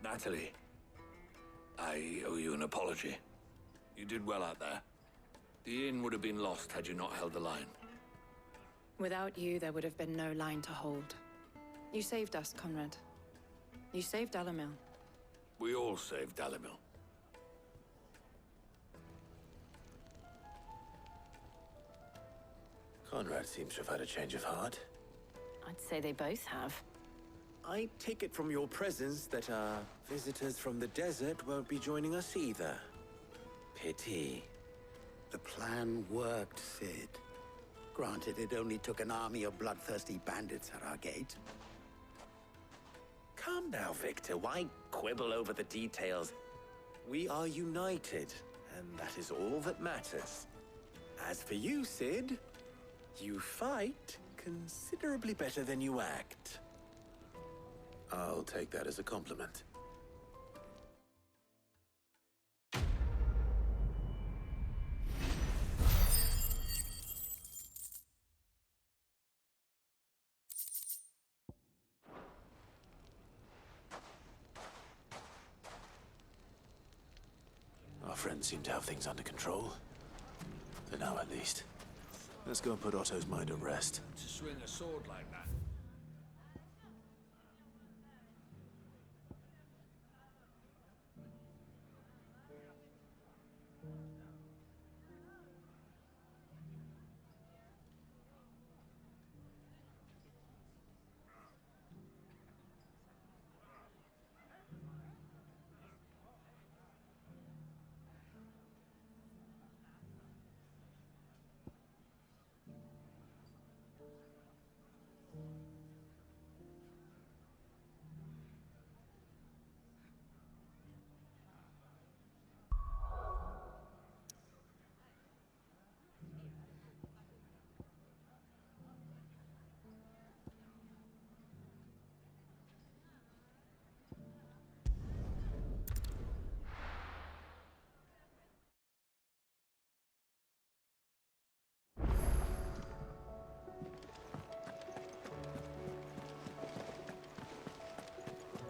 Natalie, I owe you an apology. You did well out there. The inn would have been lost had you not held the line. Without you, there would have been no line to hold. You saved us, Conrad. You saved Alamil. We all saved Alamil. Conrad seems to have had a change of heart. I'd say they both have. I take it from your presence that our visitors from the desert won't be joining us either. Pity. The plan worked, Sid. Granted, it only took an army of bloodthirsty bandits at our gate. Calm now, Victor. Why quibble over the details? We are united, and that is all that matters. As for you, Sid, you fight considerably better than you act. I'll take that as a compliment. Our friends seem to have things under control. For now, at least. Let's go and put Otto's mind at rest. To swing a sword like that.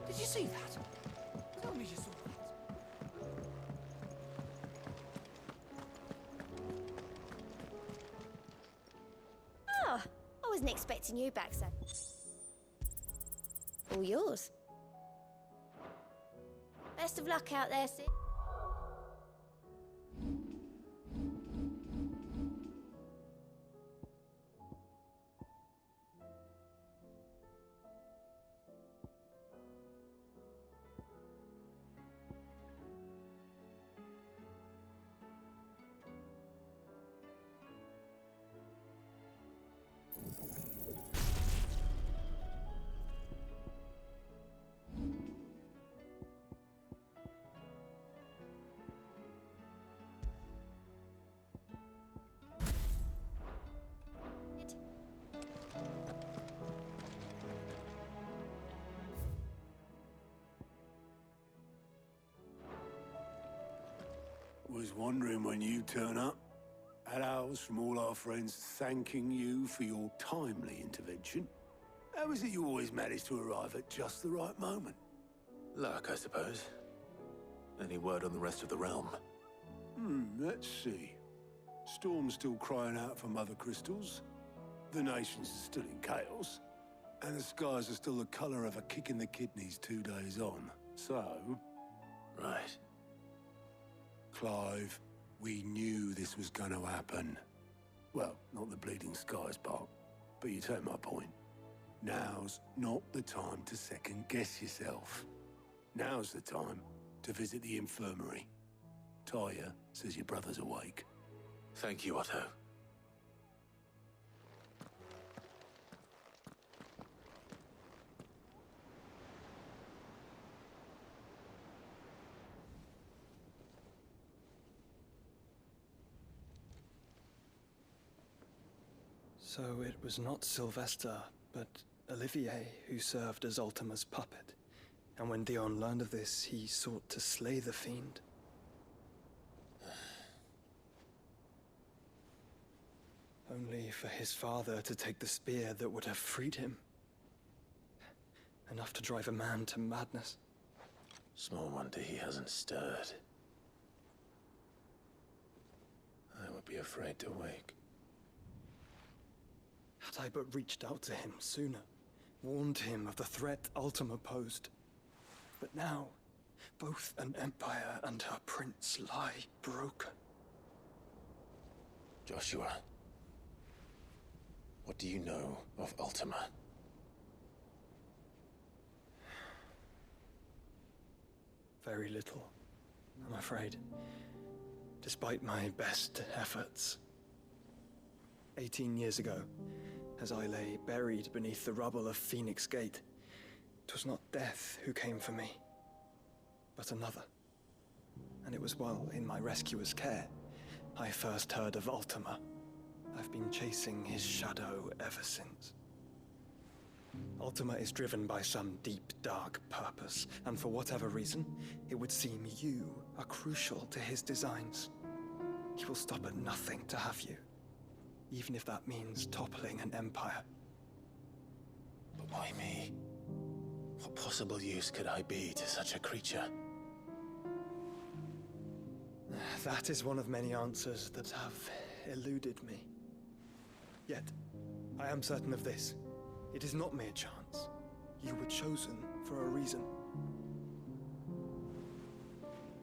Did you see that? Tell me you saw that. Ah, I wasn't expecting you back, son. All yours. Best of luck out there, Sid. Was wondering when you turn up. Hellos from all our friends thanking you for your timely intervention. How is it you always manage to arrive at just the right moment? Luck, I suppose. Any word on the rest of the realm? Let's see. Storm's still crying out for Mother Crystals. The nations are still in chaos. And the skies are still the color of a kick in the kidneys 2 days on. So... Right. Clive, we knew this was going to happen. Well, not the bleeding skies part, but you take my point. Now's not the time to second-guess yourself. Now's the time to visit the infirmary. Tyre says your brother's awake. Thank you, Otto. So it was not Sylvester, but Olivier who served as Ultima's puppet. And when Dion learned of this, he sought to slay the fiend. Only for his father to take the spear that would have freed him. Enough to drive a man to madness. Small wonder he hasn't stirred. I would be afraid to wake. Had I but reached out to him sooner, warned him of the threat Ultima posed. But now, both an empire and her prince lie broken. Joshua, what do you know of Ultima? Very little, I'm afraid. Despite my best efforts. 18 years ago, as I lay buried beneath the rubble of Phoenix Gate, 'twas not death who came for me, but another. And it was while in my rescuer's care, I first heard of Ultima. I've been chasing his shadow ever since. Ultima is driven by some deep, dark purpose, and for whatever reason, it would seem you are crucial to his designs. He will stop at nothing to have you, even if that means toppling an empire. But why me? What possible use could I be to such a creature? That is one of many answers that have eluded me. Yet, I am certain of this. It is not mere chance. You were chosen for a reason.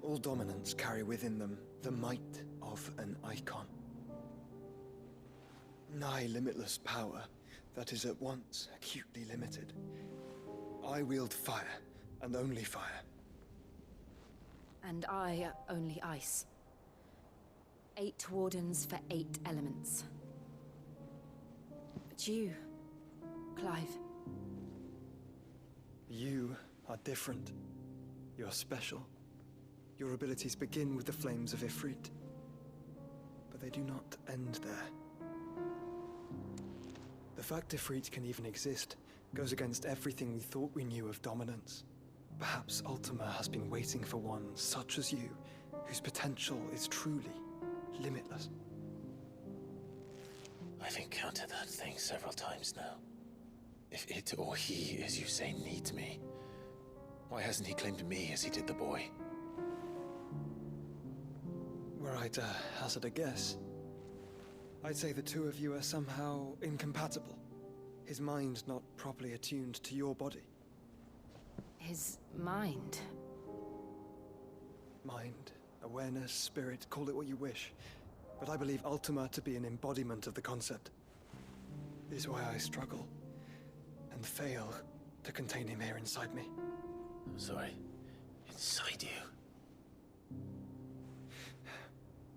All dominants carry within them the might of an icon. Nigh limitless power that is at once acutely limited. I wield fire, and only fire. And I only ice. 8 wardens for 8 elements. But you, Clive. You are different. You're special. Your abilities begin with the flames of Ifrit. But they do not end there. The fact Ifrit can even exist goes against everything we thought we knew of dominance. Perhaps Ultima has been waiting for one such as you, whose potential is truly limitless. I've encountered that thing several times now. If it or he, as you say, needs me, why hasn't he claimed me as he did the boy? Were I to hazard a guess, I'd say the two of you are somehow incompatible. His mind not properly attuned to your body. His mind. Mind, awareness, spirit, call it what you wish. But I believe Ultima to be an embodiment of the concept. This is why I struggle and fail to contain him here inside me. I'm sorry. Inside you?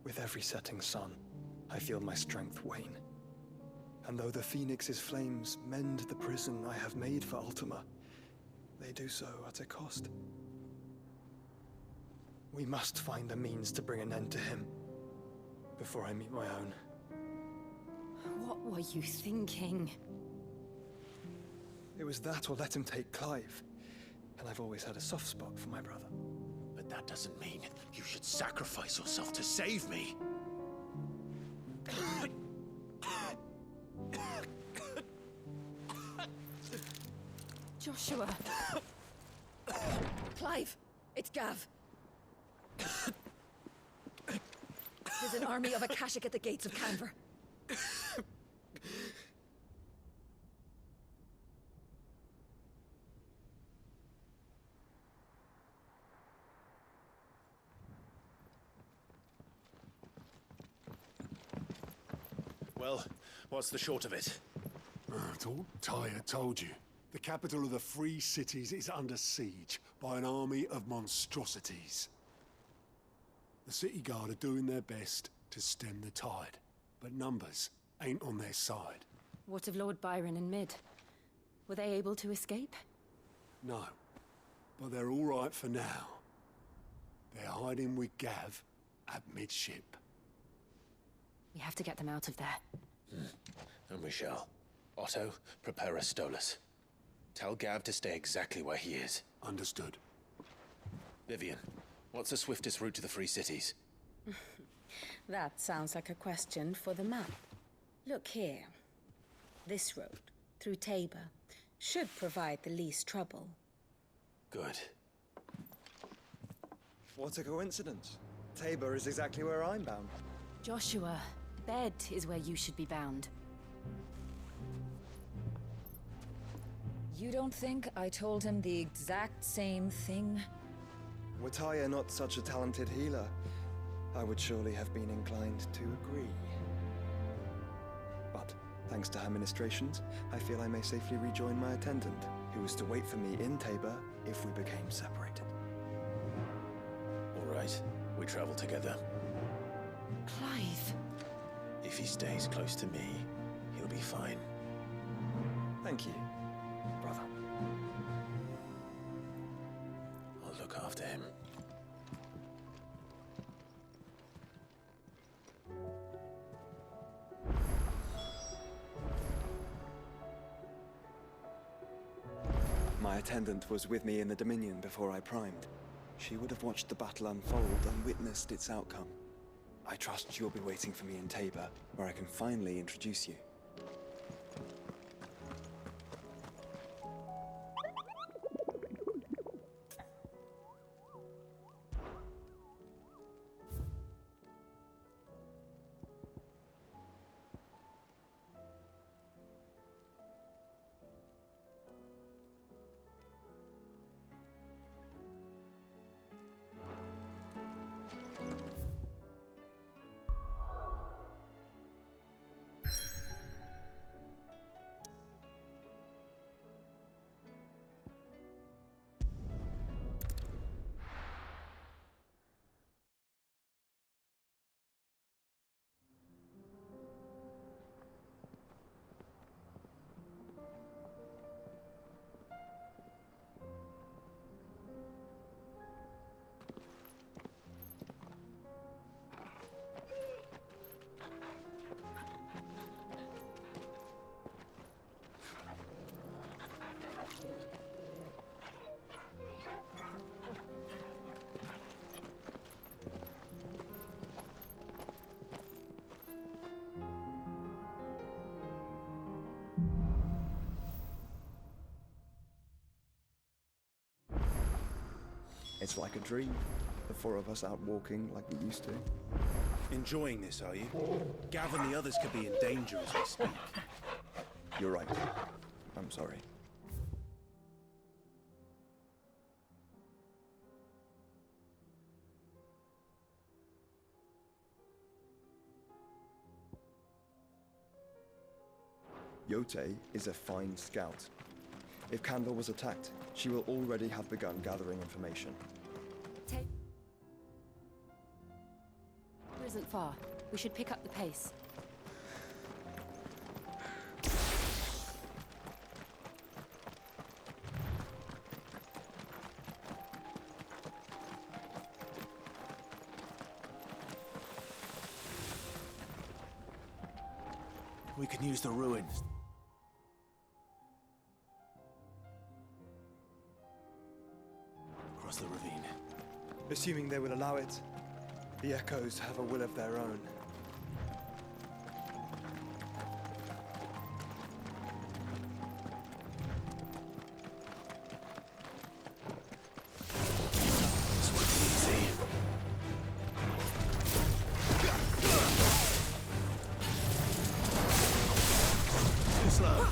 With every setting sun, I feel my strength wane. And though the Phoenix's flames mend the prison I have made for Ultima, they do so at a cost. We must find a means to bring an end to him before I meet my own. What were you thinking? It was that or let him take Clive. And I've always had a soft spot for my brother. But that doesn't mean you should sacrifice yourself to save me. Joshua. Clive, it's Gav. There's an army of Akashic at the gates of Canver. Well, what's the short of it? It's all Tyre told you. The capital of the Free Cities is under siege by an army of monstrosities. The city guard are doing their best to stem the tide, but numbers ain't on their side. What of Lord Byron and Mid? Were they able to escape? No, but they're all right for now. They're hiding with Gav at midship. We have to get them out of there. And we shall. Otto, prepare a Stolas. Tell Gav to stay exactly where he is. Understood. Vivian, what's the swiftest route to the Free Cities? That sounds like a question for the map. Look here. This road, through Tabor, should provide the least trouble. Good. What a coincidence. Tabor is exactly where I'm bound. Joshua, bed is where you should be bound. You don't think I told him the exact same thing? Were Tyre not such a talented healer, I would surely have been inclined to agree. But, thanks to her ministrations, I feel I may safely rejoin my attendant, who was to wait for me in Tabor if we became separated. All right, we travel together. Clive. If he stays close to me, he'll be fine. Thank you, brother. I'll look after him. My attendant was with me in the Dominion before I primed. She would have watched the battle unfold and witnessed its outcome. I trust you'll be waiting for me in Tabor, where I can finally introduce you. It's like a dream. The four of us out walking like we used to. Enjoying this, are you? Gav and the others could be in danger as we speak. You're right. I'm sorry. Jote is a fine scout. If Candor was attacked, she will already have begun gathering information. Isn't far. We should pick up the pace. We can use the ruins. Across the ravine. Assuming they will allow it, the Echoes have a will of their own. This would be easy. Too slow.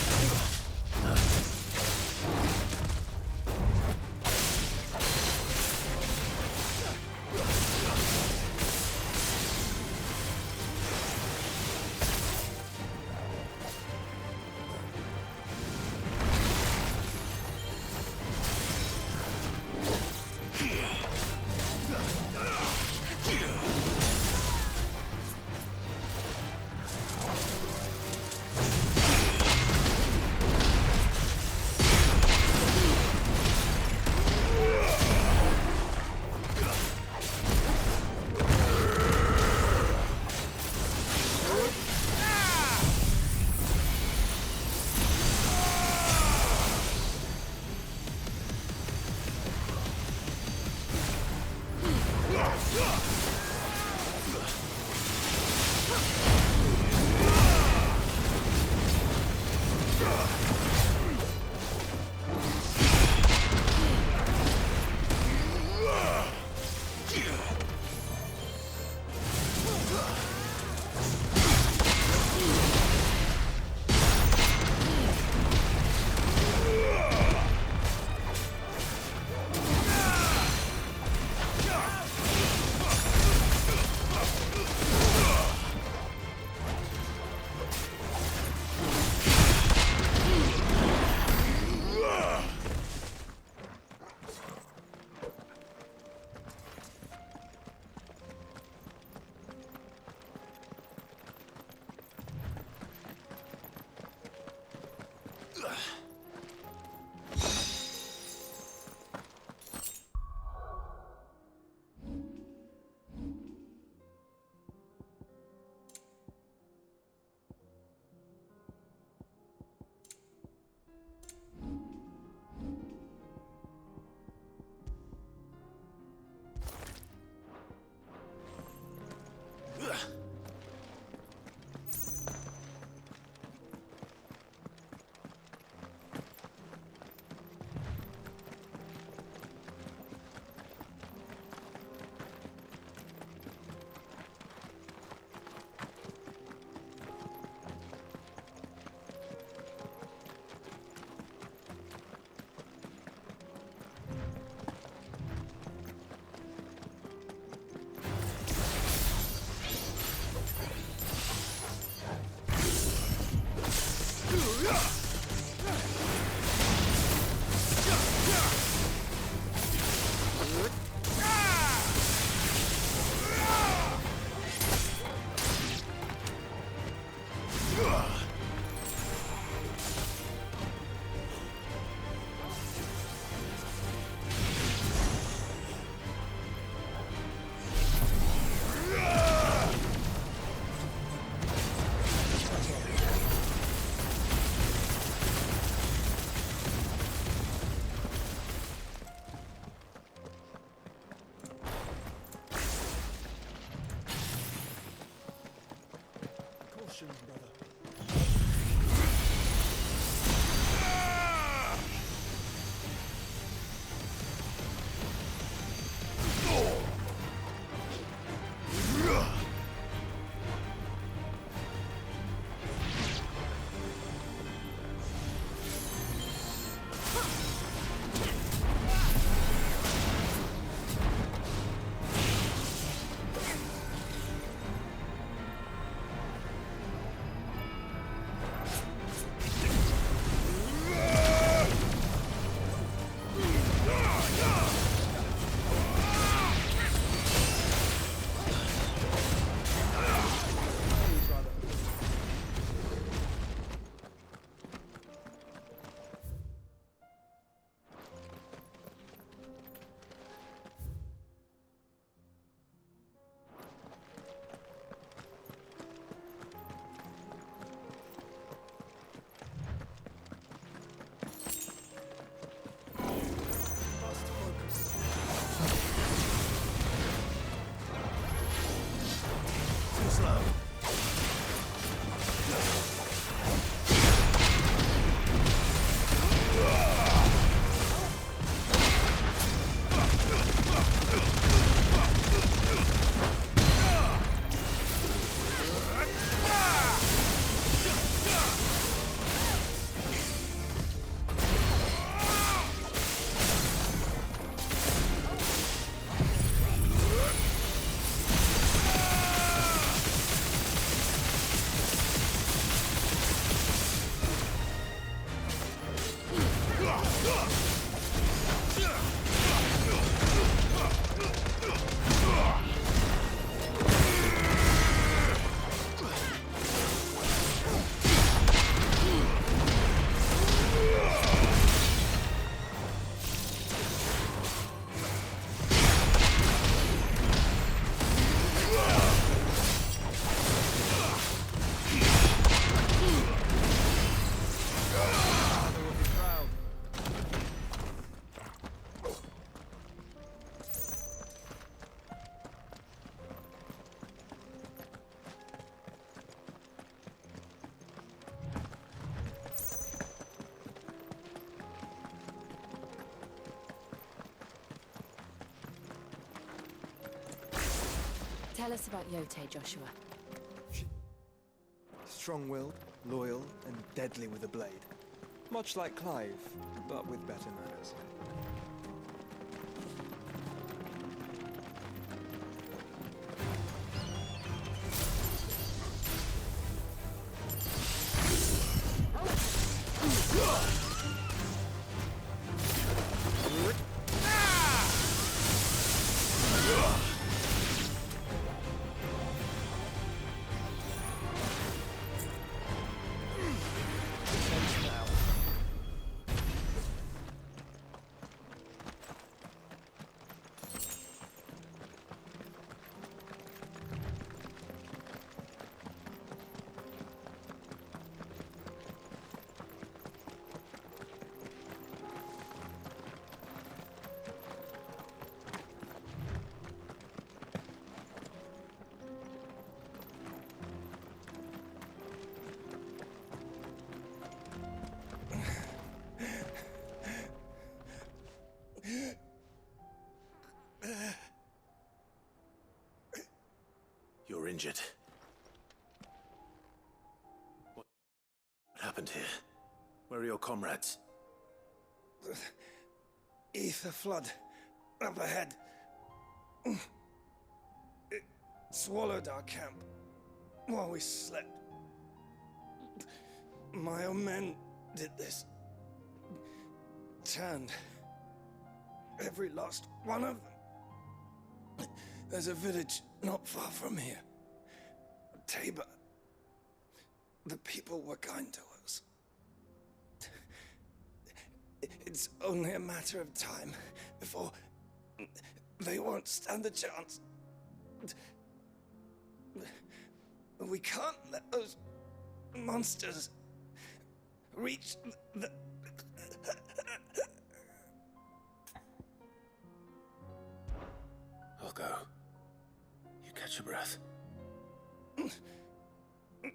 Tell us about Jote, Joshua. Strong-willed, loyal, and deadly with a blade. Much like Clive, but with better manners. You're injured. What happened here? Where are your comrades? Ether flood. Up ahead. It swallowed our camp while we slept. My own men did this. Turned every last one of them. There's a village not far from here. Tabor. The people were kind to us. It's only a matter of time before they won't stand a chance. We can't let those monsters reach the... I'll go. You catch your breath.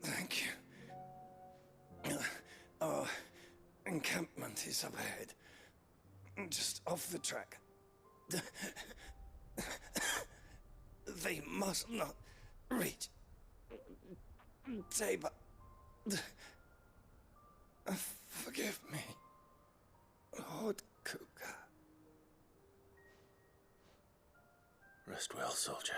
Thank you. Our encampment is up ahead. Just off the track. They must not reach Tabor. Forgive me, Lord Kuka. Rest well, soldier.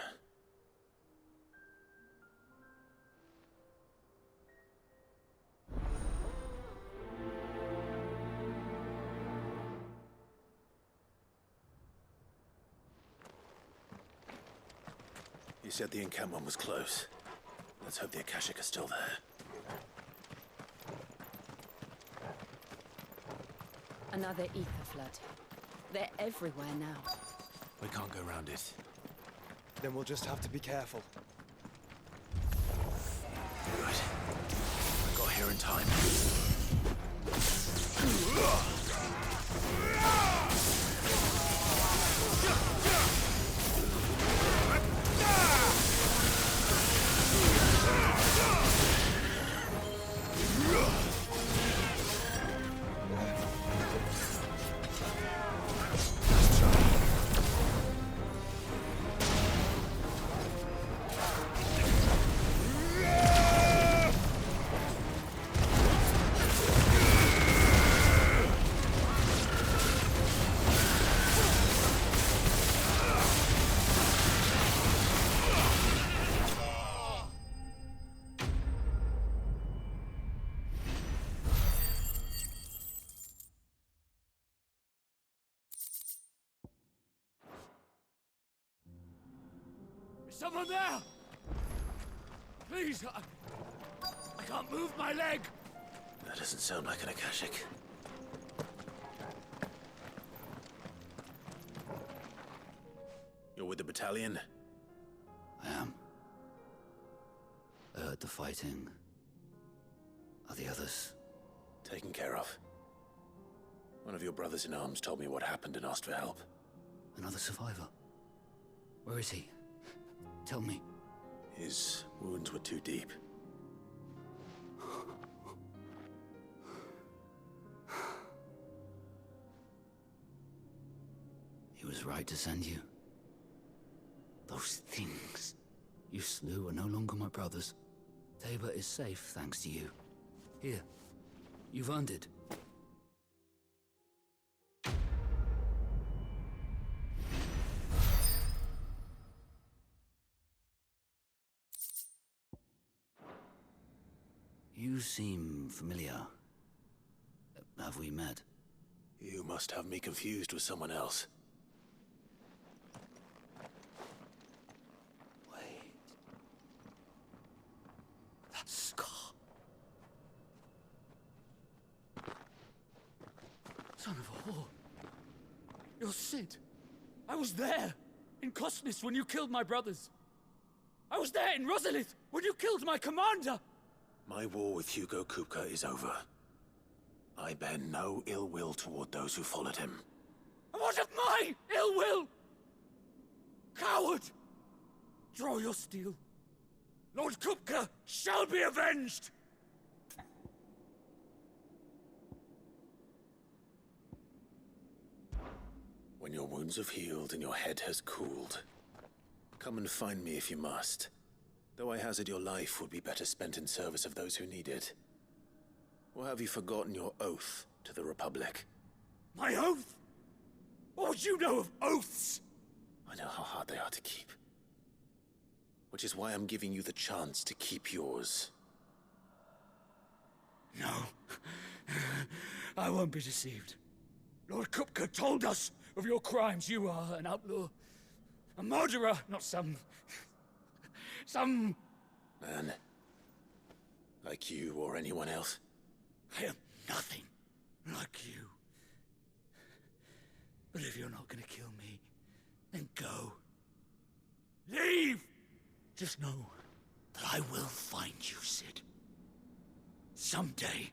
You said the encampment was close. Let's hope the Akashic are still there. Another ether flood. They're everywhere now. We can't go around it. Then we'll just have to be careful. Right. I got here in time. Is someone there? Please, I can't move my leg. That doesn't sound like an Akashic. You're with the battalion? I am. I heard the fighting. Are the others? Taken care of. One of your brothers in arms told me what happened and asked for help. Another survivor? Where is he? Tell me. His wounds were too deep. He was right to send you. Those things. You slew are no longer my brothers. Tabor is safe thanks to you. Here, you've earned it. You seem familiar. Have we met? You must have me confused with someone else. Wait. That scar. Son of a whore. You're Sid. I was there, in Cosnis, when you killed my brothers. I was there in Rosalith, when you killed my commander! My war with Hugo Kupka is over. I bear no ill will toward those who followed him. And what of my ill will? Coward! Draw your steel. Lord Kupka shall be avenged! When your wounds have healed and your head has cooled, come and find me if you must. Though I hazard your life would be better spent in service of those who need it. Or have you forgotten your oath to the Republic? My oath? What would you know of oaths? I know how hard they are to keep. Which is why I'm giving you the chance to keep yours. No. I won't be deceived. Lord Kupka told us of your crimes. You are an outlaw. A murderer, not some man. Like you or anyone else. I am nothing like you. But if you're not gonna kill me, then go. Leave! Just know that I will find you, Sid. Someday.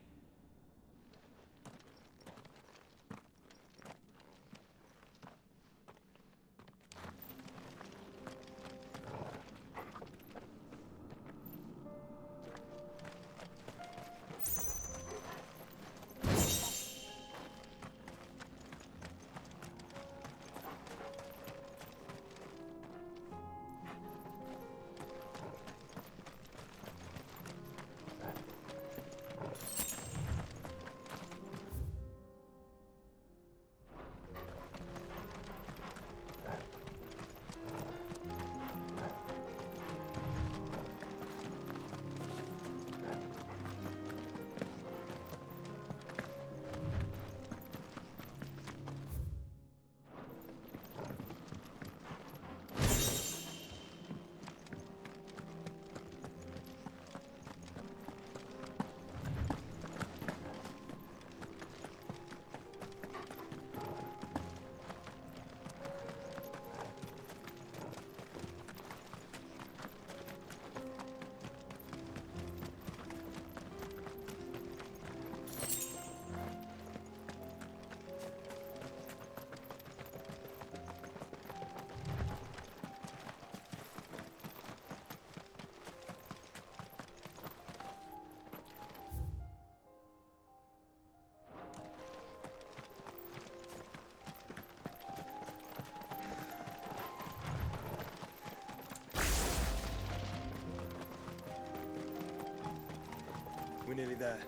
We're nearly there.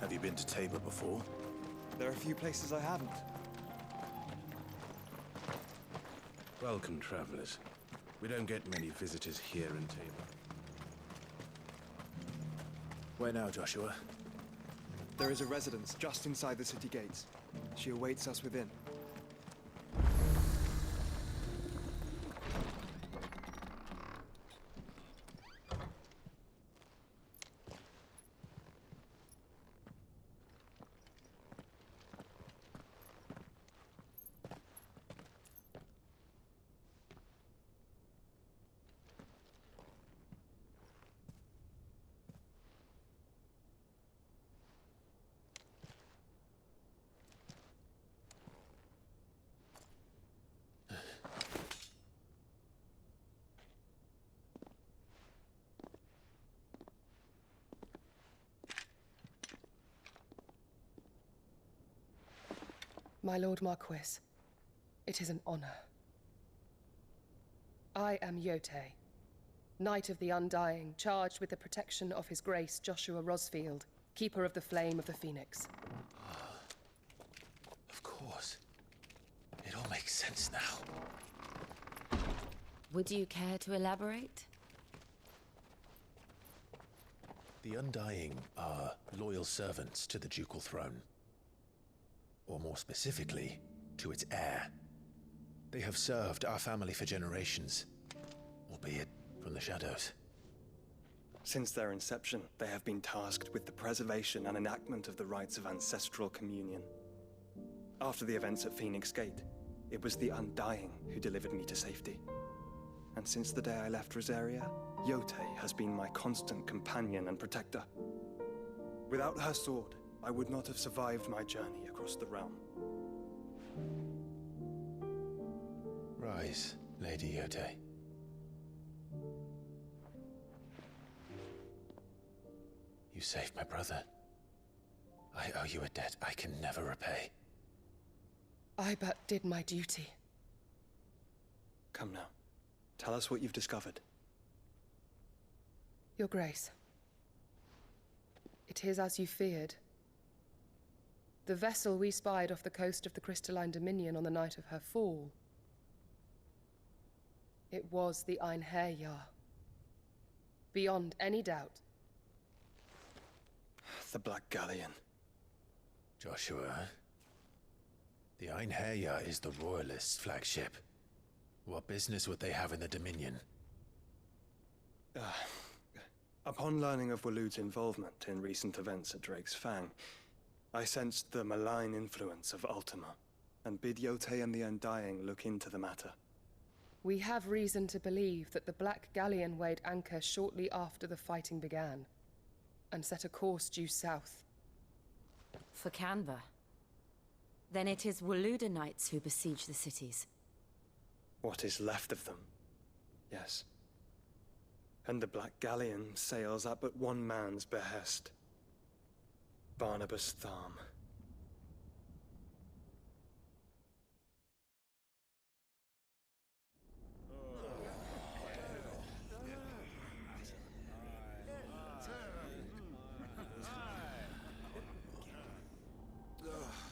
Have you been to Tabor before? There are a few places I haven't. Welcome, travelers. We don't get many visitors here in Tabor. Where now, Joshua? There is a residence just inside the city gates. She awaits us within. My Lord Marquis, it is an honor. I am Jote, Knight of the Undying, charged with the protection of His Grace Joshua Rosfield, Keeper of the Flame of the Phoenix. Of course. It all makes sense now. Would you care to elaborate? The Undying are loyal servants to the ducal throne. Or more specifically, to its heir. They have served our family for generations, albeit from the shadows. Since their inception, they have been tasked with the preservation and enactment of the rites of ancestral communion. After the events at Phoenix Gate, it was the Undying who delivered me to safety. And since the day I left Rosaria, Jote has been my constant companion and protector. Without her sword, I would not have survived my journey across the realm. Rise, Lady Jote. You saved my brother. I owe you a debt I can never repay. I but did my duty. Come now. Tell us what you've discovered. Your Grace. It is as you feared. The vessel we spied off the coast of the Crystalline Dominion on the night of her fall. It was the Einherjar. Beyond any doubt. The Black Galleon. Joshua, the Einherjar is the Royalists' flagship. What business would they have in the Dominion? Upon learning of Waloed's involvement in recent events at Drake's Fang, I sensed the malign influence of Ultima, and bid Jote and the Undying look into the matter. We have reason to believe that the Black Galleon weighed anchor shortly after the fighting began, and set a course due south. For Canva. Then it is Waloed knights who besiege the cities. What is left of them, yes. And the Black Galleon sails at but one man's behest. Barnabas Tharm.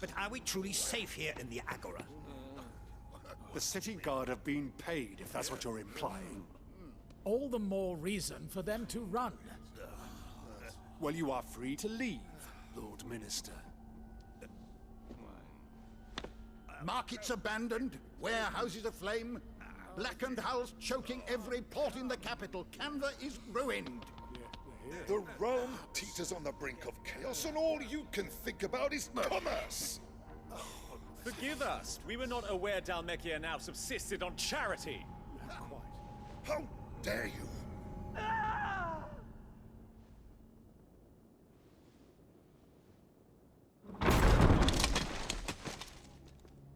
But are we truly safe here in the Agora? The city guard have been paid, if that's what you're implying. All the more reason for them to run. Well, you are free to leave, Lord Minister. Markets abandoned, warehouses aflame, blackened hulls choking every port in the capital. Canva is ruined. The realm teeters on the brink of chaos, and all you can think about is commerce! Forgive us. We were not aware Dhalmekia now subsisted on charity. How dare you?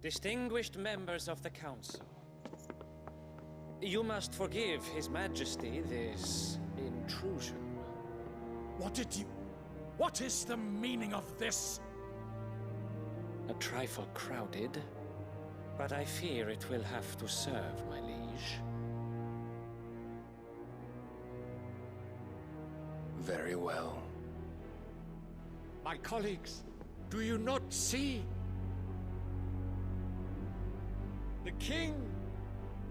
Distinguished members of the Council, you must forgive His Majesty this intrusion. What is the meaning of this? A trifle crowded, but I fear it will have to serve, my liege. Very well. My colleagues, do you not see? The king!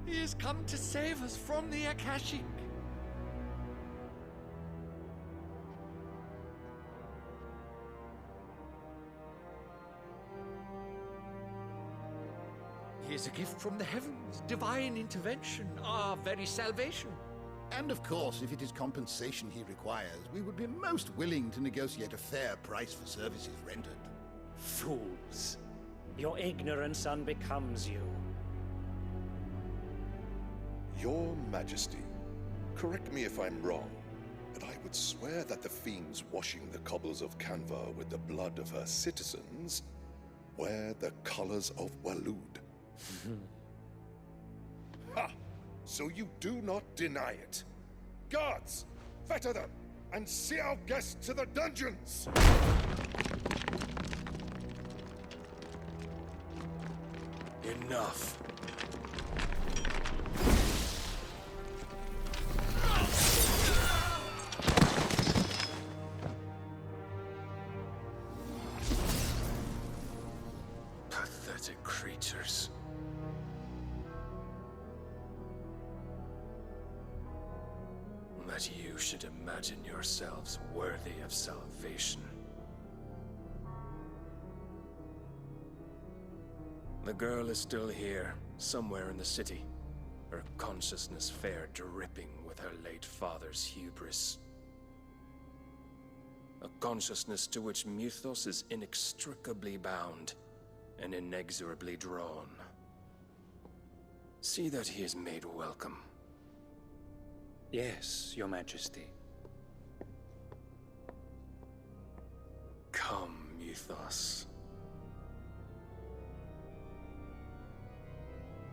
He has come to save us from the Akashic! He is a gift from the heavens, divine intervention, our very salvation. And of course, if it is compensation he requires, we would be most willing to negotiate a fair price for services rendered. Fools! Your ignorance unbecomes you. Your Majesty, correct me if I'm wrong, but I would swear that the fiends washing the cobbles of Canva with the blood of her citizens wear the colors of Waloed. Ha! So you do not deny it. Guards, fetter them, and see our guests to the dungeons! Enough. pathetic creatures. That you should imagine yourselves worthy of salvation. The girl is still here, somewhere in the city, her consciousness fair dripping with her late father's hubris. A consciousness to which Mythos is inextricably bound and inexorably drawn. See that he is made welcome. Yes, Your Majesty. Come, Mythos.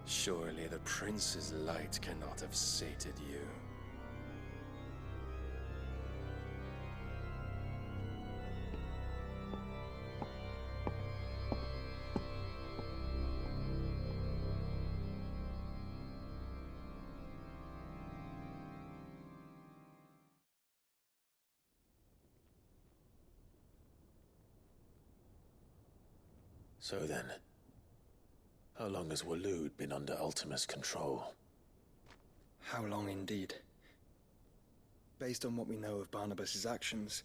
Surely the prince's light cannot have sated you. So then, how long has Waloed been under Ultima's control? How long indeed? Based on what we know of Barnabas's actions,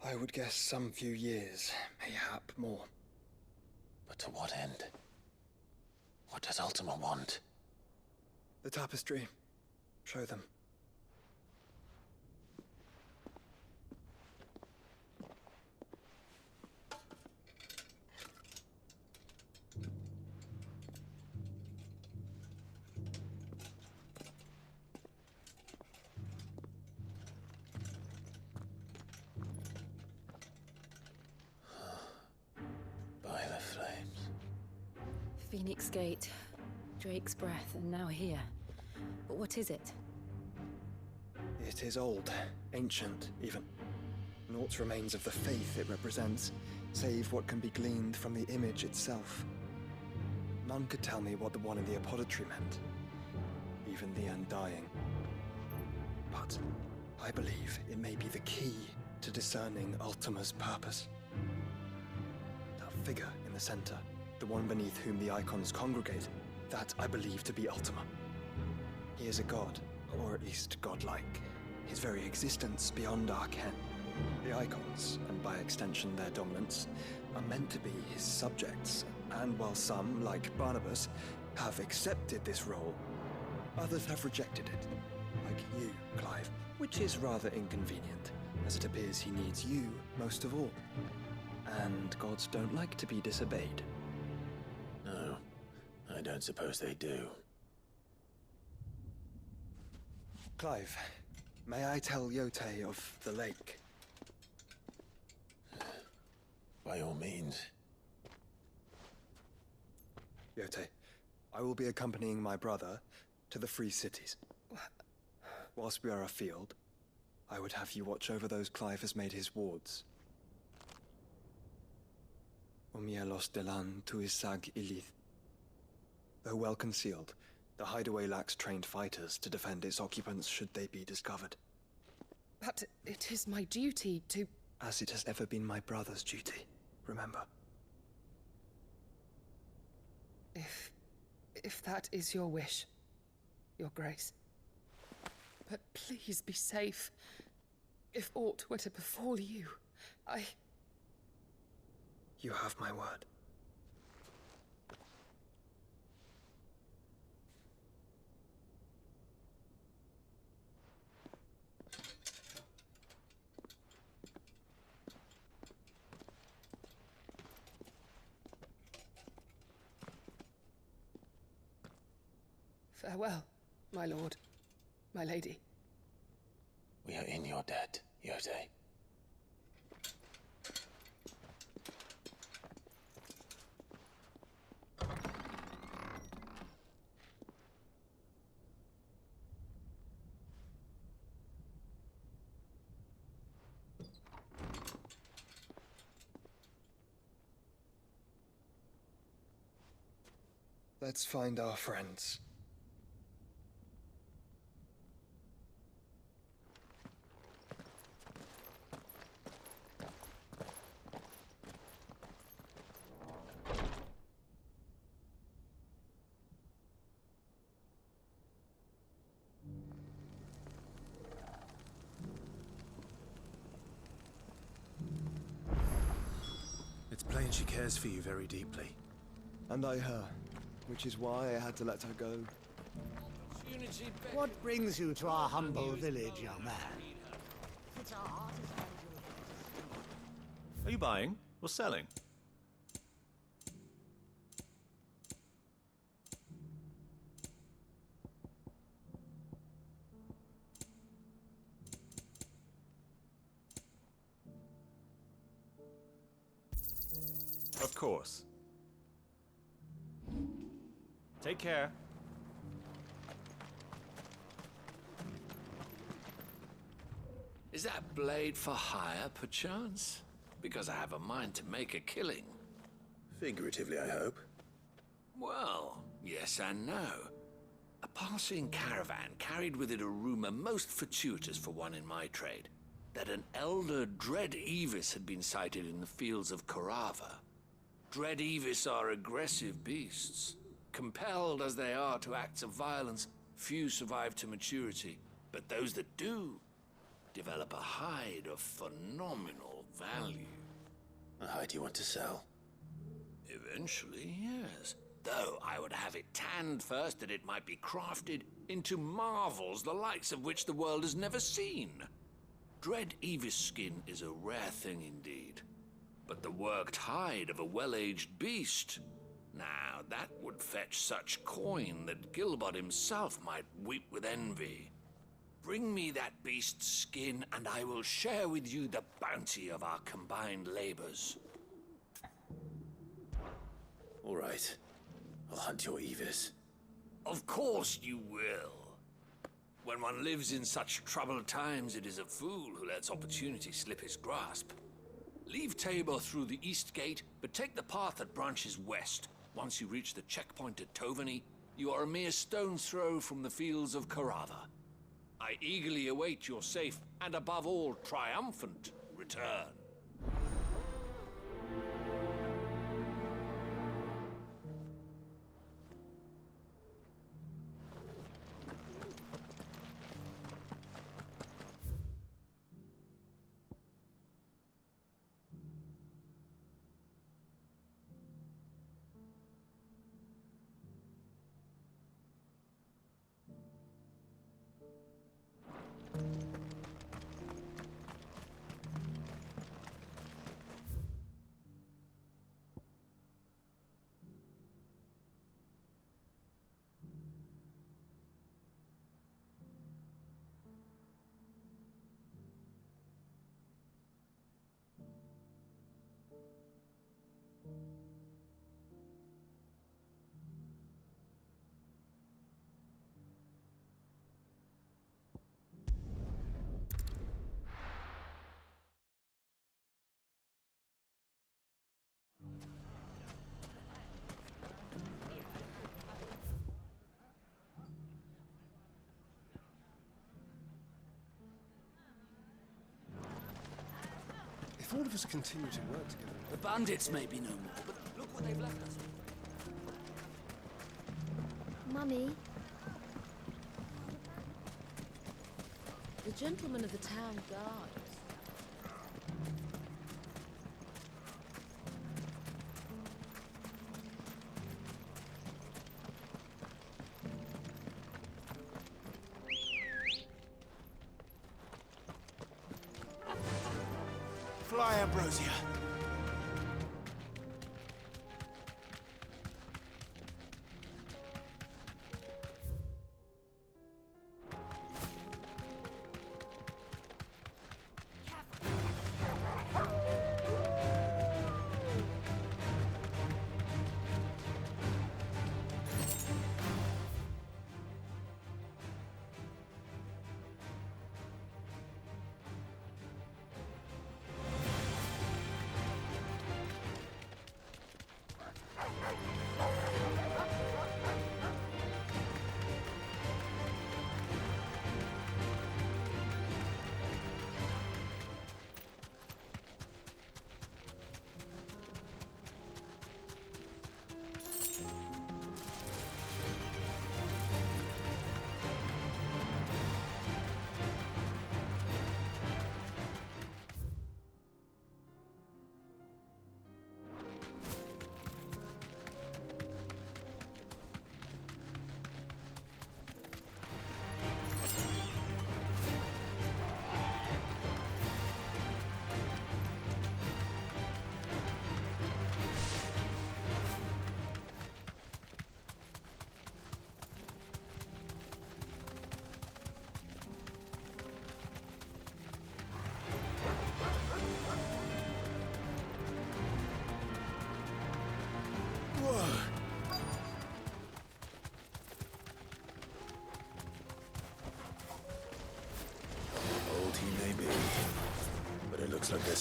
I would guess some few years, mayhap more. But to what end? What does Ultima want? The tapestry. Show them. By the flames. Phoenix Gate, Drake's Breath, and now here. But what is it? It is old, ancient, even. Naught remains of the faith it represents, save what can be gleaned from the image itself. None could tell me what the one in the apothecary meant, even the Undying. But I believe it may be the key to discerning Ultima's purpose. That figure in the center, the one beneath whom the icons congregate, that I believe to be Ultima. He is a god, or at least godlike. His very existence beyond our ken. The icons, and by extension their dominants, are meant to be his subjects, and while some, like Barnabas, have accepted this role, others have rejected it, like you, Clive, which is rather inconvenient, as it appears he needs you most of all. And gods don't like to be disobeyed. No, I don't suppose they do. Clive, may I tell Jote of the lake? By all means. Jote, I will be accompanying my brother to the Free Cities. Whilst we are afield, I would have you watch over those Clive has made his wards. Omielos delan tuisag ilith. Though well concealed, the hideaway lacks trained fighters to defend its occupants should they be discovered. But it is my duty to... As it has ever been my brother's duty, remember. If that is your wish, Your Grace. But please be safe. If aught were to befall you, You have my word. Farewell, my lord, my lady. We are in your debt, Jote. Let's find our friends. And she cares for you very deeply. And I her, which is why I had to let her go. What brings you to our humble village, young man? Are you buying or selling? Of course. Take care. Is that blade for hire, perchance? Because I have a mind to make a killing. Figuratively, I hope. Well, yes and no. A passing caravan carried with it a rumor most fortuitous for one in my trade, that an elder Dread Evis had been sighted in the fields of Carava. Dread Evis are aggressive beasts. Compelled as they are to acts of violence, few survive to maturity, but those that do develop a hide of phenomenal value. A hide you want to sell? Eventually, yes. Though I would have it tanned first that it might be crafted into marvels the likes of which the world has never seen. Dread Evis skin is a rare thing indeed. But the worked hide of a well-aged beast, now that would fetch such coin that Gilbert himself might weep with envy. Bring me that beast's skin, and I will share with you the bounty of our combined labors. All right. I'll hunt your Evis. Of course you will. When one lives in such troubled times, it is a fool who lets opportunity slip his grasp. Leave Tabor through the east gate, but take the path that branches west. Once you reach the checkpoint at Tovany, you are a mere stone's throw from the fields of Carava. I eagerly await your safe, and above all, triumphant return. If all of us continue to work together... The bandits may be no more, but look what they've left us. Mummy, The gentlemen of the town guard. Fly, Ambrosia.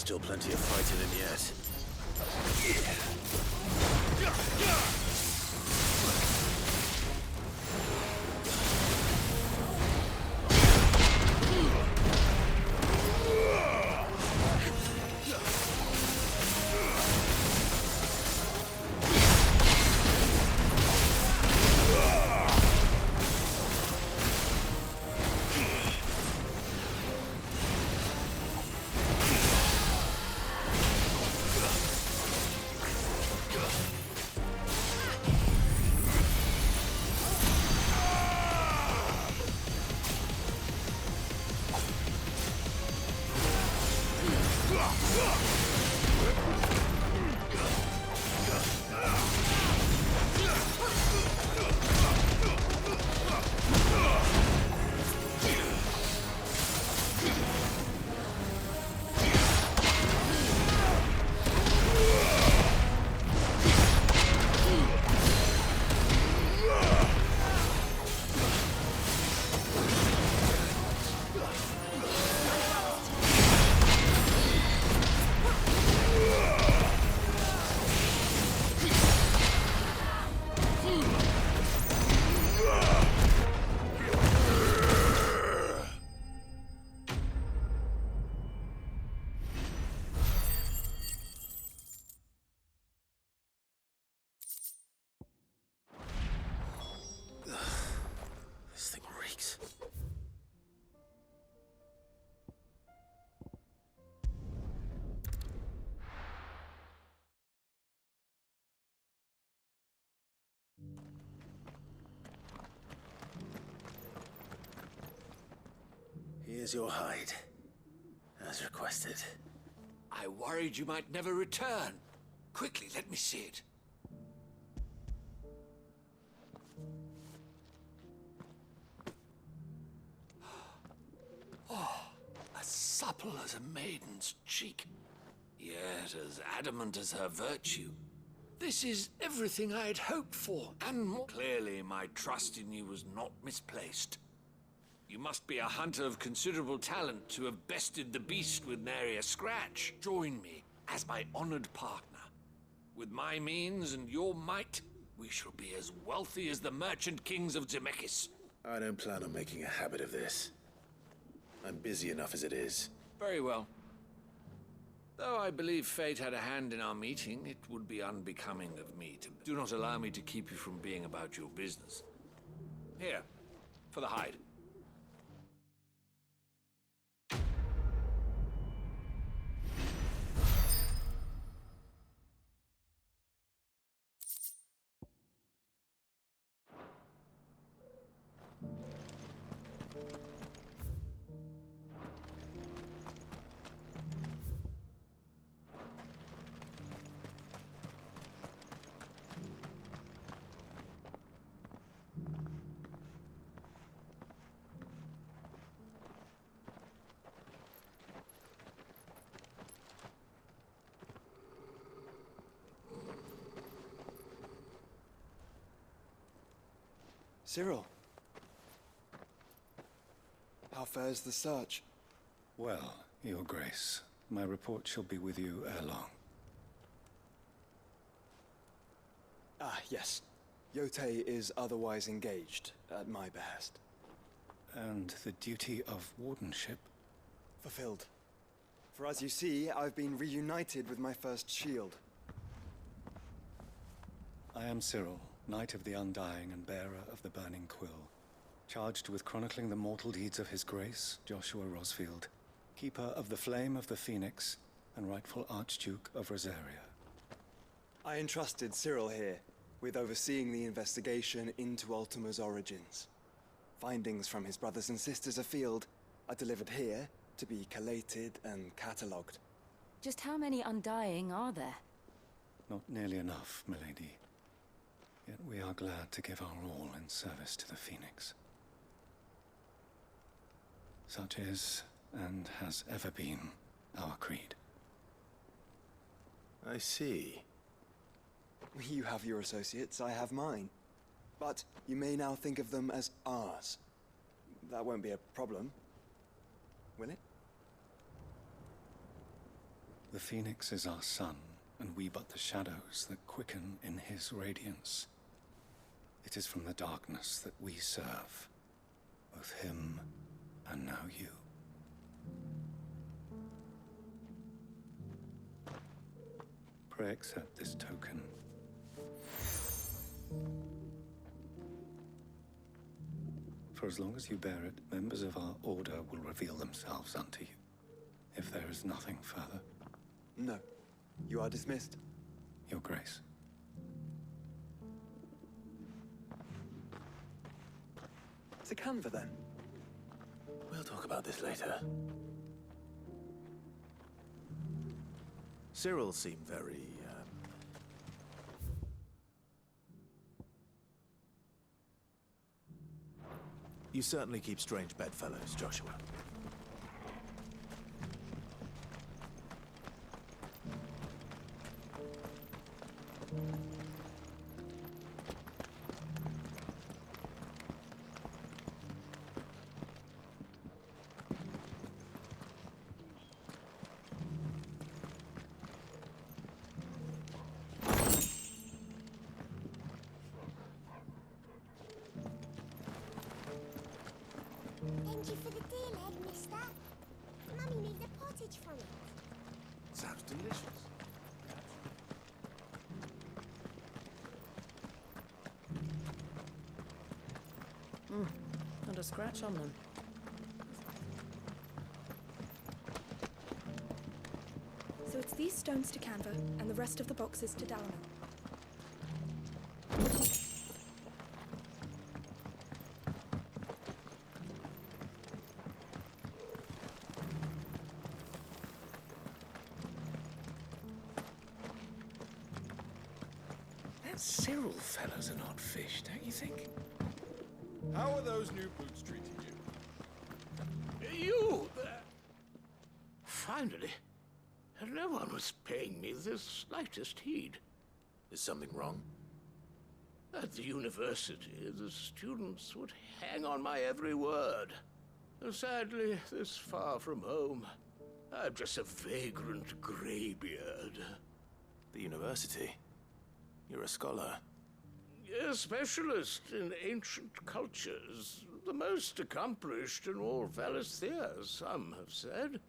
still plenty of fight in him yet. This thing reeks. Here's your hide, as requested. I worried you might never return. Quickly, let me see it. Oh, as supple as a maiden's cheek, yet as adamant as her virtue. This is everything I had hoped for, and more. Clearly my trust in you was not misplaced. You must be a hunter of considerable talent to have bested the beast with nary a scratch. Join me as my honored partner. With my means and your might, we shall be as wealthy as the merchant kings of Zemeckis. I don't plan on making a habit of this. I'm busy enough as it is. Very well. Though I believe fate had a hand in our meeting, it would be unbecoming of me to... Do not allow me to keep you from being about your business. Here, for the hide. Cyril. How fares the search? Well, Your Grace, my report shall be with you ere long. Ah, yes. Jote is otherwise engaged, at my behest. And the duty of wardenship? Fulfilled. For as you see, I've been reunited with my first shield. I am Cyril, Knight of the Undying and bearer of the Burning Quill, charged with chronicling the mortal deeds of His Grace, Joshua Rosfield, Keeper of the Flame of the Phoenix, and rightful Archduke of Rosaria. I entrusted Cyril here with overseeing the investigation into Ultima's origins. Findings from his brothers and sisters afield are delivered here to be collated and catalogued. Just how many Undying are there? Not nearly enough, milady. Yet we are glad to give our all in service to the Phoenix. Such is, and has ever been, our creed. I see. You have your associates, I have mine. But you may now think of them as ours. That won't be a problem, will it? The Phoenix is our sun, and we but the shadows that quicken in his radiance. It is from the darkness that we serve, both him and now you. Pray accept this token. For as long as you bear it, members of our order will reveal themselves unto you, if there is nothing further. No. You are dismissed. Your Grace. To Canva, then? We'll talk about this later. Cyril seemed very, You certainly keep strange bedfellows, Joshua. Thank you for the deal, egg, mister. Mummy made the pottage from it. Sounds delicious. Not a scratch on them. So it's these stones to Canva, and the rest of the boxes to Dalamil. That Cyril fellow's an odd fish, don't you think? How are those new boots treating you? You there! Finally, no one was paying me the slightest heed. Is something wrong? At the university, the students would hang on my every word. Sadly, this far from home, I'm just a vagrant greybeard. The university? You're a scholar. A specialist in ancient cultures. The most accomplished in all Valisthea, some have said.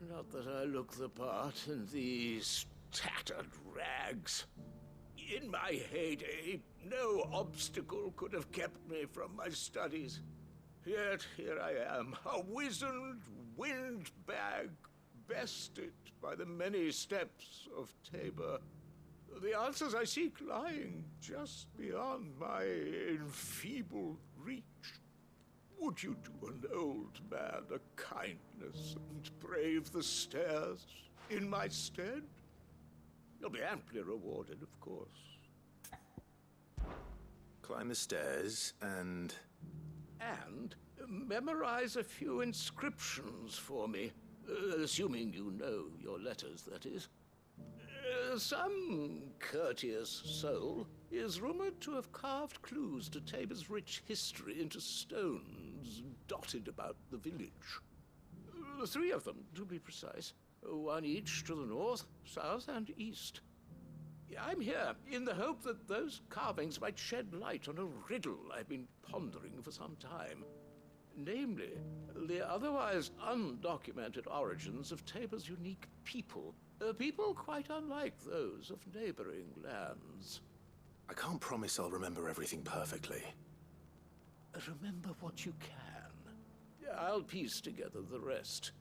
Not that I look the part in these tattered rags. In my heyday, no obstacle could have kept me from my studies. Yet here I am, a wizened windbag, bested by the many steps of Tabor. The answers I seek lying just beyond my enfeebled reach. Would you do an old man a kindness and brave the stairs in my stead? You'll be amply rewarded, of course. Climb the stairs and... And memorize a few inscriptions for me, assuming you know your letters, that is. Some courteous soul is rumored to have carved clues to Tabor's rich history into stones dotted about the village. 3 of them, to be precise. 1 each to the north, south, and east. I'm here in the hope that those carvings might shed light on a riddle I've been pondering for some time. Namely, the otherwise undocumented origins of Tabor's unique people. People quite unlike those of neighboring lands. I can't promise I'll remember everything perfectly. Remember what you can. I'll piece together the rest.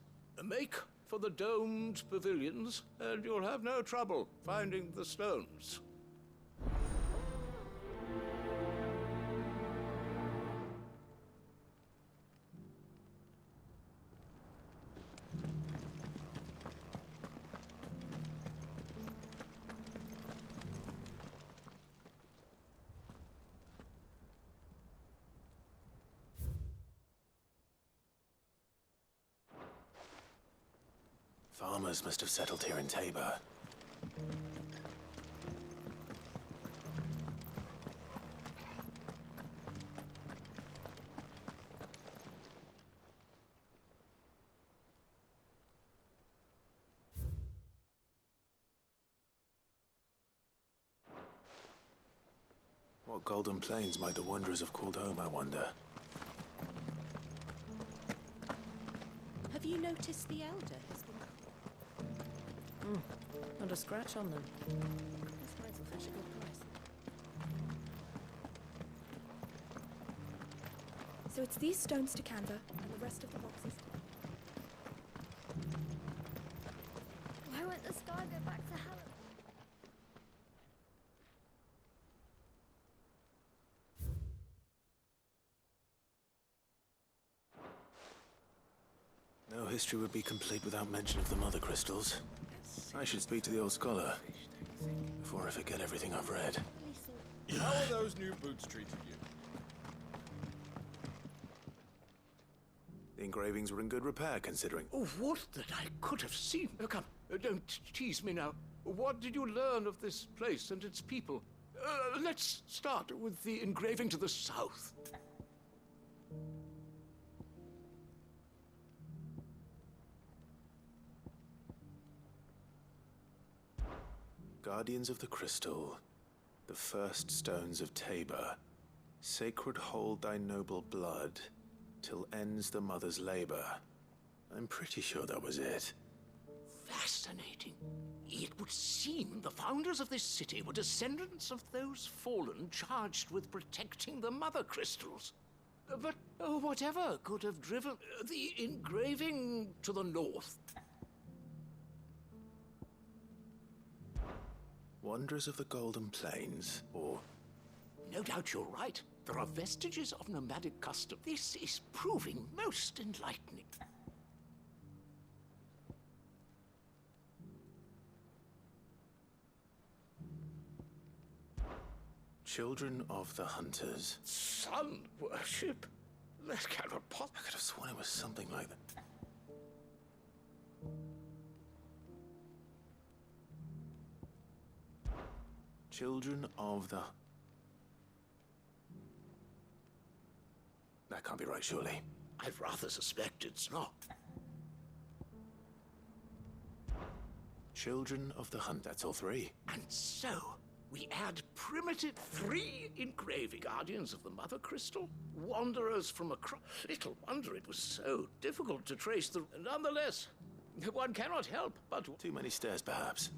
Make for the domed pavilions, and you'll have no trouble finding the stones. Farmers must have settled here in Tabor. What golden plains might the wanderers have called home, I wonder? Have you noticed the Elder has been... Not a scratch on them. This hides will fetch a good price. So it's these stones to Canva, and the rest of the boxes. Why won't the sky go back to hell? No history would be complete without mention of the mother crystals. I should speak to the old scholar before I forget everything I've read. How are those new boots treating you? The engravings were in good repair, considering. Oh, what that I could have seen. Oh, come, don't tease me now. What did you learn of this place and its people? Let's start with the engraving to the south. Guardians of the Crystal, the first stones of Tabor, sacred hold thy noble blood, till ends the mother's labor. I'm pretty sure that was it. Fascinating. It would seem the founders of this city were descendants of those fallen charged with protecting the mother crystals. But whatever could have driven the engraving to the north? Wanderers of the Golden Plains, or... No doubt you're right. There are vestiges of nomadic custom. This is proving most enlightening. Children of the Hunters. Sun worship? That cannot possibly... I could have sworn it was something like that. Children of the... That can't be right, surely. I rather suspect it's not. Children of the Hunt, that's all three. And so, we add primitive 3 engraving guardians of the mother crystal, wanderers from across... Little wonder it was so difficult to trace the... Nonetheless, one cannot help but... Too many stairs, perhaps.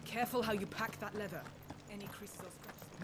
Careful how you pack that leather. Any creases or scratches.